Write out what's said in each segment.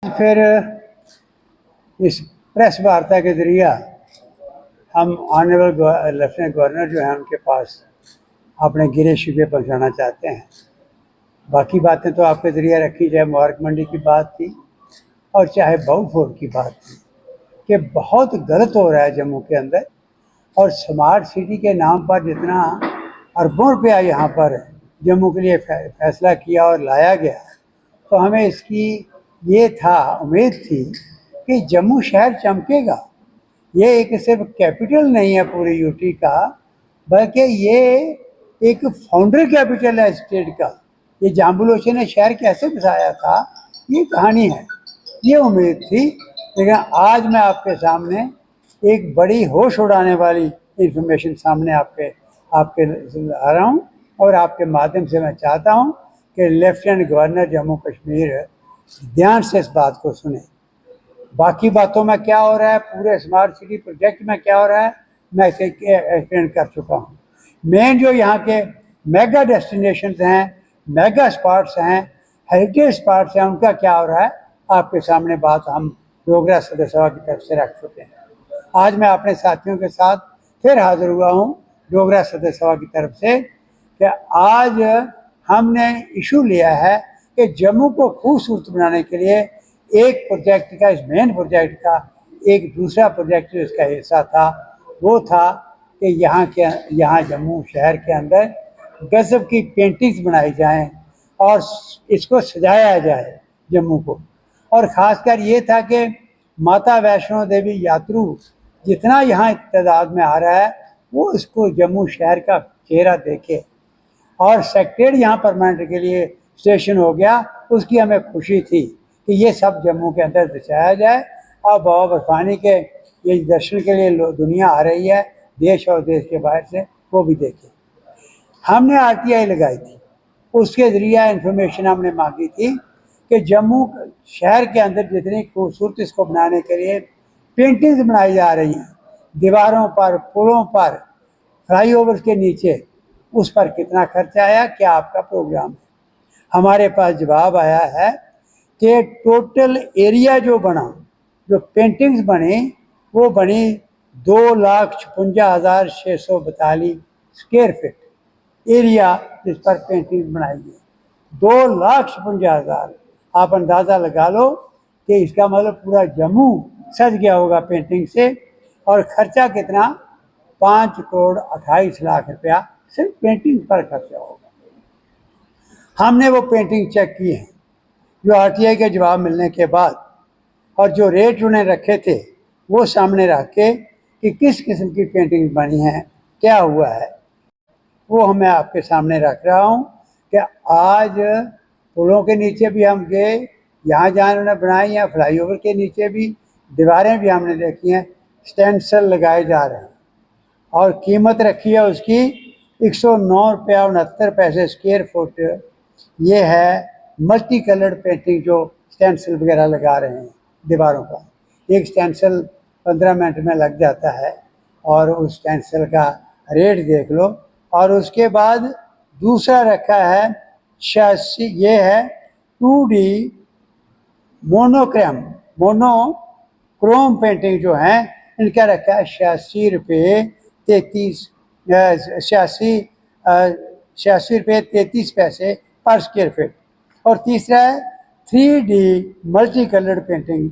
फिर इस प्रेस वार्ता के जरिए हम ऑनरेबल लेफ्टिनेंट गवर्नर जो हैं उनके पास अपने गिले शिकवे पहुँचाना चाहते हैं। बाकी बातें तो आपके ज़रिए रखी, चाहे मुबारक मंडी की बात थी और चाहे बहू फोर्ड की बात थी कि बहुत गलत हो रहा है जम्मू के अंदर। और स्मार्ट सिटी के नाम पर जितना अरबों रुपया यहाँ पर जम्मू के लिए फैसला किया और लाया गया, तो हमें इसकी ये था, उम्मीद थी कि जम्मू शहर चमकेगा। ये एक सिर्फ कैपिटल नहीं है पूरी यूटी का, बल्कि ये एक फाउंडर कैपिटल है स्टेट का। ये जाम्बुलोचे ने शहर कैसे बसाया था, ये कहानी है। ये उम्मीद थी, लेकिन आज मैं आपके सामने एक बड़ी होश उड़ाने वाली इंफॉर्मेशन सामने आपके आ रहा हूँ। और आपके माध्यम से मैं चाहता हूँ कि लेफ्टिनेंट गवर्नर जम्मू कश्मीर ध्यान से इस बात को सुने। बाकी बातों में क्या हो रहा है, पूरे स्मार्ट सिटी प्रोजेक्ट में क्या हो रहा है, मैं इसे एक्सप्लेन कर चुका हूँ। मेन जो यहाँ के मेगा डेस्टिनेशंस हैं, मेगा स्पॉट्स हैं, हेरिटेज स्पॉट्स हैं, उनका क्या हो रहा है आपके सामने बात हम डोगरा सदस्य सभा की तरफ से रख चुके हैं। आज मैं अपने साथियों के साथ फिर हाजिर हुआ हूँ डोगरा सदस्य सभा की तरफ से कि आज हमने इशू लिया है कि जम्मू को खूबसूरत बनाने के लिए एक प्रोजेक्ट का, इस मेन प्रोजेक्ट का एक दूसरा प्रोजेक्ट जो इसका हिस्सा था वो था कि यहाँ जम्मू शहर के अंदर गजब की पेंटिंग्स बनाई जाएं और इसको सजाया जाए जम्मू को। और ख़ासकर ये था कि माता वैष्णो देवी यात्रु जितना यहाँ तादाद में आ रहा है वो इसको जम्मू शहर का चेहरा देखे। और सेक्रेटरीट यहाँ परमानेंट के लिए स्टेशन हो गया, उसकी हमें खुशी थी कि ये सब जम्मू के अंदर दर्शाया जाए। और बाबा बर्फानी के ये दर्शन के लिए दुनिया आ रही है, देश और देश के बाहर से, वो भी देखे। हमने आरटीआई लगाई थी, उसके ज़रिए इंफॉर्मेशन हमने मांगी थी कि जम्मू शहर के अंदर जितनी खूबसूरत इसको बनाने के लिए पेंटिंग्स बनाई जा रही हैं, दीवारों पर, पुलों पर, फ्लाईओवर्स के नीचे, उस पर कितना खर्चा आया, क्या आपका प्रोग्राम है। हमारे पास जवाब आया है कि टोटल एरिया जो बना, जो पेंटिंग्स बनी, वो बनी 2,56,642 स्क्वायर फीट एरिया जिस पर पेंटिंग्स बनाई गई। 2,56,000, आप अंदाज़ा लगा लो कि इसका मतलब पूरा जम्मू सज गया होगा पेंटिंग से। और ख़र्चा कितना, 5,28,00,000 रुपया सिर्फ पेंटिंग पर खर्चा होगा। हमने वो पेंटिंग चेक की है जो आरटीआई के जवाब मिलने के बाद, और जो रेट उन्हें रखे थे वो सामने रख के कि किस किस्म की पेंटिंग बनी है, क्या हुआ है, वो मैं आपके सामने रख रहा हूँ। कि आज पुलों के नीचे भी हम गए, यहाँ जहाँ उन्होंने बनाई हैं, फ्लाईओवर के नीचे भी दीवारें भी हमने देखी हैं, स्टेंसिल लगाए जा रहे हैं और कीमत रखी है उसकी 109.69 स्क्वायर फुट। ये है मल्टी कलर्ड पेंटिंग जो स्टेंसिल वगैरह लगा रहे हैं दीवारों पर। एक स्टेंसिल 15 मिनट में लग जाता है और उस स्टेंसिल का रेट देख लो। और उसके बाद दूसरा रखा है 86, ये है 2D मोनोक्रोम पेंटिंग जो हैं, इनका रखा है 86 रुपये 33 पैसे पर स्क्वायर फीट। और तीसरा है 3D मल्टी कलर्ड पेंटिंग,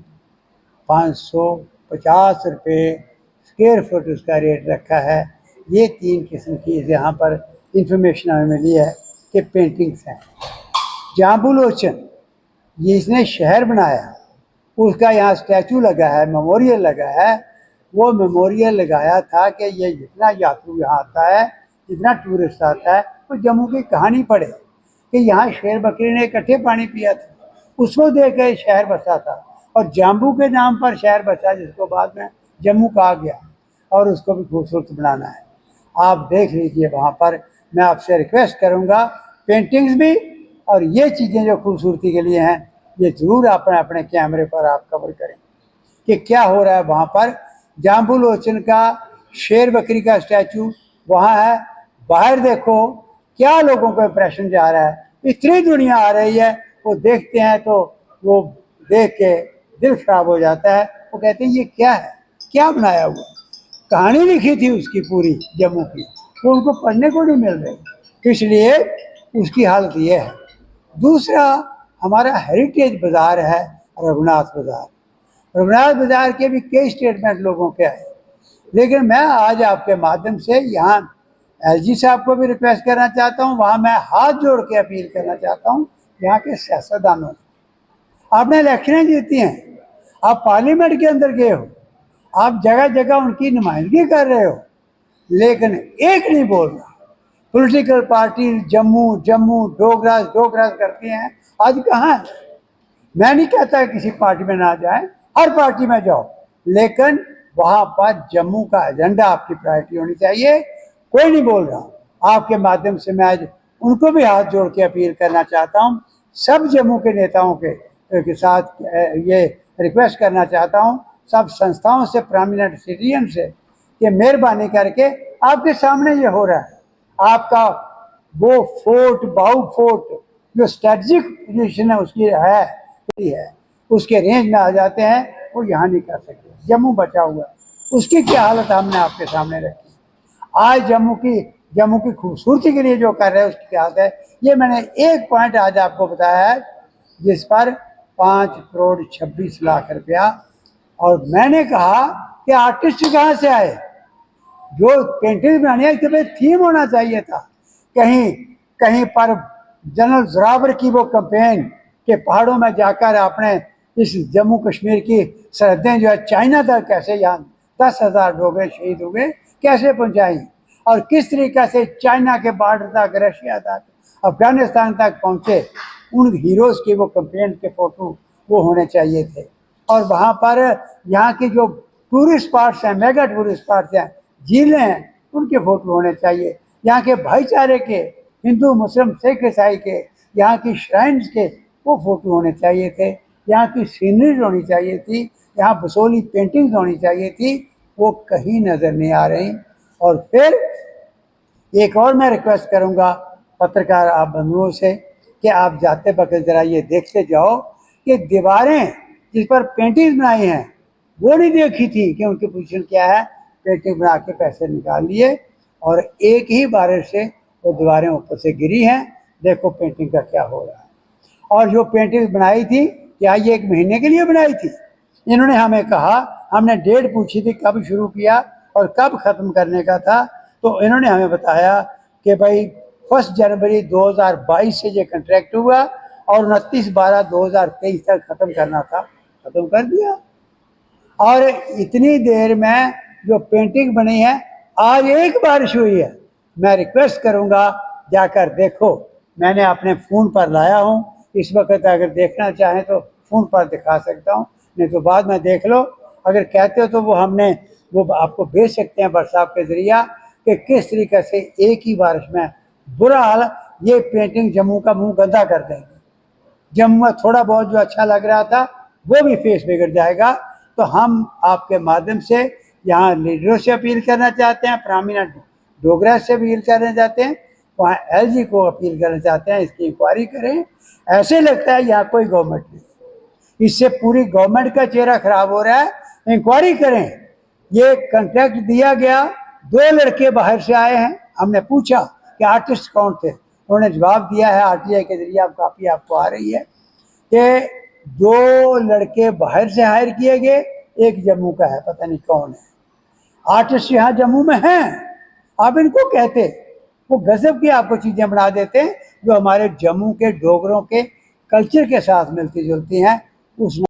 550 रुपये स्क्वायर फुट उसका रेट रखा है। ये 3 किस्म की यहाँ पर इंफॉर्मेशन हमें मिली है कि पेंटिंग्स हैं। जाम्बुलोचन ये इसने शहर बनाया, उसका यहाँ स्टैचू लगा है, मेमोरियल लगा है। वो मेमोरियल लगाया था कि ये जितना यात्रु यहाँ आता है, जितना टूरिस्ट आता है, वो जम्मू की कहानी पढ़े कि यहाँ शेर बकरी ने इकट्ठे पानी पिया था, उसको देख के शहर बसा था। और जाम्बू के नाम पर शहर बसा, जिसको बाद में जम्मू कहा गया, और उसको भी खूबसूरत बनाना है। आप देख लीजिए वहाँ पर। मैं आपसे रिक्वेस्ट करूँगा, पेंटिंग्स भी और ये चीज़ें जो खूबसूरती के लिए हैं, ये ज़रूर अपने कैमरे पर आप कवर करें कि क्या हो रहा है वहाँ पर। जाम्बुलोचन का शेर बकरी का स्टैचू वहाँ है, बाहर देखो क्या लोगों को इम्प्रेशन जा रहा है। इतनी दुनिया आ रही है, वो देखते हैं तो वो देख के दिल खराब हो जाता है। वो कहते हैं ये क्या है, क्या बनाया हुआ। कहानी लिखी थी उसकी पूरी जम्मू की, वो उनको पढ़ने को नहीं मिल रही, इसलिए उसकी हालत ये है। दूसरा, हमारा हेरिटेज बाज़ार है रघुनाथ बाज़ार। रघुनाथ बाज़ार के भी कई स्टेटमेंट लोगों के आए, लेकिन मैं आज आपके माध्यम से यहाँ एलजी साहब को भी रिक्वेस्ट करना चाहता हूँ, वहाँ मैं हाथ जोड़ के अपील करना चाहता हूँ यहाँ के सियासतदानों से। आपने इलेक्शनें जीती हैं, आप पार्लियामेंट के अंदर गए हो, आप जगह जगह उनकी नुमाइंदगी कर रहे हो, लेकिन एक नहीं बोल रहा। पॉलिटिकल पार्टी जम्मू जम्मू डोगरास डोगरास करती हैं, आज कहाँ है? मैं नहीं कहता किसी पार्टी में ना जाए, हर पार्टी में जाओ, लेकिन वहाँ पर जम्मू का एजेंडा आपकी प्रायोरिटी होनी चाहिए। कोई नहीं बोल रहा। आपके माध्यम से मैं आज उनको भी हाथ जोड़ के अपील करना चाहता हूँ, सब जम्मू के नेताओं के साथ ये रिक्वेस्ट करना चाहता हूँ, सब संस्थाओं से, प्रोमिनेंट सिटीजन से, कि मेहरबानी करके आपके सामने ये हो रहा है, आपका वो फोर्ट, बाहु फोर्ट जो स्ट्रेटजिक पोजीशन है उसकी है, उसके रेंज में आ जाते हैं, वो यहाँ नहीं कर सकते। जम्मू बचा हुआ है, उसकी क्या हालत हमने आपके सामने रखी। आज जम्मू की खूबसूरती के लिए जो कर रहे हैं उसकी क्या हालत है, ये मैंने एक पॉइंट आज आपको बताया है, जिस पर 5,26,00,000 रुपया। और मैंने कहा कि आर्टिस्ट कहाँ से आए, जो पेंटिंग बनानी है इसके थीम होना चाहिए था। कहीं पर जनरल जोरावर की वो कैंपेन के पहाड़ों में जाकर आपने इस जम्मू कश्मीर की सरहदें जो है चाइना तक कैसे, यहाँ 10,000 डोगरे शहीद हुए, कैसे पहुँचाई, और किस तरीके से चाइना के बॉर्डर तक, रशिया तक, अफगानिस्तान तक पहुँचे, उन हीरोज़ की वो कैंपेन के फ़ोटो वो होने चाहिए थे। और वहाँ पर यहाँ की जो टूरिस्ट स्पॉट्स हैं, मेगा टूरिस्ट स्पॉट्स हैं, झीलें हैं, उनके फ़ोटो होने चाहिए। यहाँ के भाईचारे के, हिंदू मुस्लिम सिख ईसाई के, यहाँ की श्राइन्स के वो फ़ोटो होने चाहिए थे। यहाँ की सीनरीज होनी चाहिए थी, यहाँ बसोली पेंटिंग्स होनी चाहिए थी, वो कहीं नज़र नहीं आ रही। और फिर एक और मैं रिक्वेस्ट करूँगा पत्रकार आप बंधुओं से कि आप जाते वक्त ज़रा ये देखते जाओ कि दीवारें जिस पर पेंटिंग बनाई हैं वो नहीं देखी थी कि उनकी पोजीशन क्या है। पेंटिंग बना के पैसे निकाल लिए और एक ही बारिश से वो दीवारें ऊपर से गिरी हैं। देखो पेंटिंग का क्या हो रहा है। और जो पेंटिंग बनाई थी, क्या ये 1 महीने के लिए बनाई थी? इन्होंने हमें कहा, हमने डेट पूछी थी कब शुरू किया और कब ख़त्म करने का था, तो इन्होंने हमें बताया कि भाई 1 जनवरी 2022 से ये कॉन्ट्रैक्ट हुआ और 29/12/2023 तक ख़त्म करना था, ख़त्म कर दिया। और इतनी देर में जो पेंटिंग बनी है, आज एक बारिश हुई है। मैं रिक्वेस्ट करूंगा जाकर देखो, मैंने अपने फ़ोन पर लाया हूं, इस वक्त अगर देखना चाहें तो फ़ोन पर दिखा सकता हूं, नहीं तो बाद में देख लो। अगर कहते हो तो वो आपको भेज सकते हैं व्हाट्सएप के ज़रिया कि किस तरीके से एक ही बारिश में बुरा हाल। ये पेंटिंग जम्मू का मुंह गंदा कर देंगे। जम्मू में थोड़ा बहुत जो अच्छा लग रहा था वो भी फेस बिगड़ जाएगा। तो हम आपके माध्यम से यहाँ लीडरों से अपील करना चाहते हैं, प्रोमिनेंट डोगरा से अपील करना चाहते हैं, वहाँ एलजी को अपील करना चाहते हैं, इसकी इंक्वायरी करें। ऐसे लगता है यहाँ कोई गवर्नमेंट नहीं, इससे पूरी गवर्नमेंट का चेहरा खराब हो रहा है। इंक्वायरी करें। ये कॉन्ट्रैक्ट दिया गया, 2 लड़के बाहर से आए हैं। हमने पूछा कि आर्टिस्ट कौन थे, उन्होंने जवाब दिया है, आरटीआई के जरिए आप कापी आपको आ रही है, कि 2 लड़के बाहर से हायर किए गए, एक जम्मू का है, पता नहीं कौन है। आर्टिस्ट यहाँ जम्मू में हैं, आप इनको कहते, वो गजब की आपको चीज़ें बना देते हैं जो हमारे जम्मू के डोगरों के कल्चर के साथ मिलती जुलती हैं। उस